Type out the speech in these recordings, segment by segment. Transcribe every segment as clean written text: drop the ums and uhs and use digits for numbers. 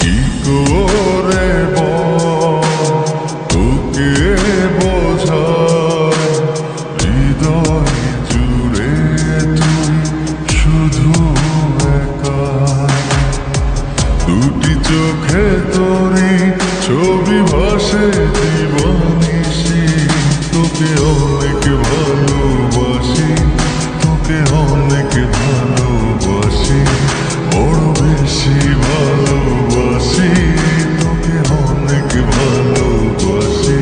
কি করে তোকে বোঝাই, হৃদয় জুড়ে তুই শুধু একা। দুটি চোখে তোরি ছবি ভাসে দিবানিশি, তোকে অনেক ভালোবাসি, তোকে অনেক ভালোবাসি, বড় বেশি ভালোবাসি, তোকে অনেক ভালোবাসি।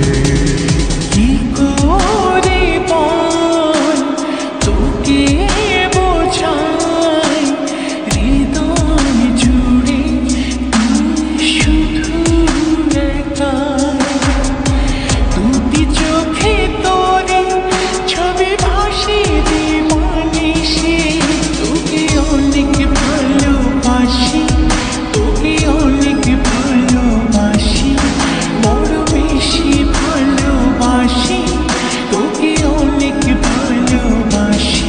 কি করে বল তোকে বোঝাই, হৃদয় জুড়ে তুই শুধু একা। দুটি চোখে তোরে ছবি ভাসে দিবানিশি, তোকে অনেক ভালোবাসি, তোকে অনেক ভালোবাসি, বড় বেশি ভালোবাসি, তোকে অনেক ভালোবাসি।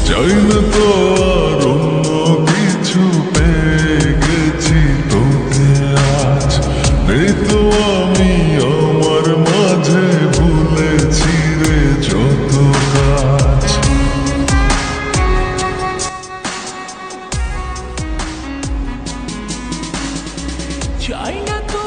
চাই না তো আর অন্য কিছু, পেয়ে গেছি তোকে আজ। নেই তো আমি আমার মাঝে, ভুলেছি রে যত কাজ। চাই না তো